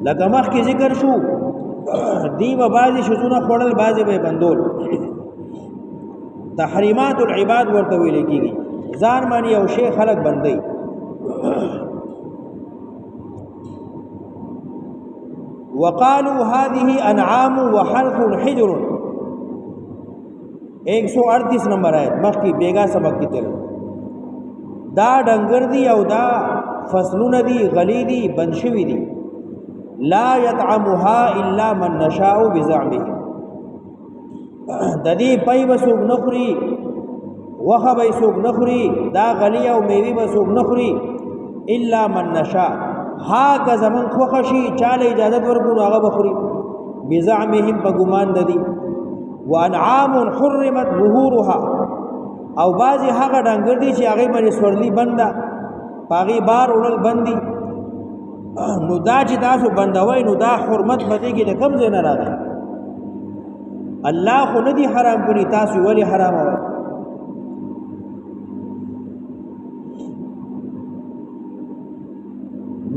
لکه مخکې ذکر شو دی به بعضې شیزونه خوړل بعضې به یې بندول تحریمات العباد ورته ویل کېږي ځان باندې یو شی خلک بندوي وقالوا هذه انعام وحرث حجر 138 نمبر آیت مخکې بیگا سبق کې تل دا ډنګر دي او دا فصلونه دي غلی دي بند شوي دي لا يطعمها الا من نشاء بزعمه د دې پای به څوک نه خوري وخه به څوک نه خوري دا غلی او میوې به څوک نه خوري الا من نشاء ها که زمون خوښه شي چاله اجازت ورکړو هغه به خوري بزعمهم په ګمان د دي وانعام حرمت ظهورها او بعضې هغه ډنګر دي چې هغې باندې سورلي بنده په هغې بار وړل بندي نو دا چې تاسو بندوئ نو دا حرمت به دې کې د کوم ځای نه راغی الله خو نه دي حرام کړي تاسو ولې حراموئ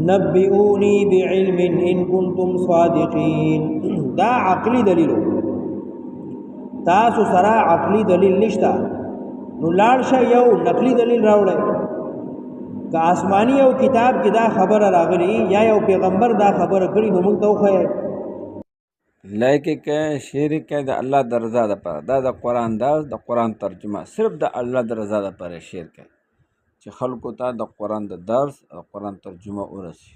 نبئوني بعلم ان كنتم صادقين دا عقلی دلیل تاسو سره عقلی دلیل نشته نو لاړ شه یو نقلی دلیل راوړئ که آسمانی او کتاب کې دا خبره راغلی یا یو پیغمبر دا خبره کړي نو موږ ته وښایئ لایک کې شعر کې د الله د رضا لپاره دا د قرآن د قرآن ترجمه صرف د الله د رضا لپاره شعر کې چې خلکو ته د قرآن د درس او قرآن ترجمه ورسي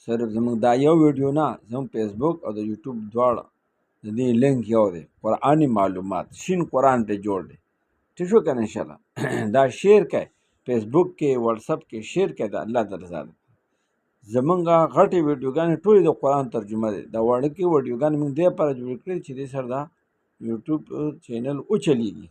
صرف زموږ دا یو ویډیو نه زموږ فیسبوک او د یوټیوب دواړه د دې لینک یو دی قرآني معلومات شین قرآن ته جوړ دی ٹھیک شو که نه انشاءالله دا شیر کوي فیسبوک کې واتساپ کې شیر کوي د الله د رضا ده زمونږ غټې ویډیوګانې ټولې د قرآن ترجمه دي دا وړوکې ویډیوګانې موږ دې لپاره جوړې کړې چې دې سره دا یوټیوب چینل وچلیږي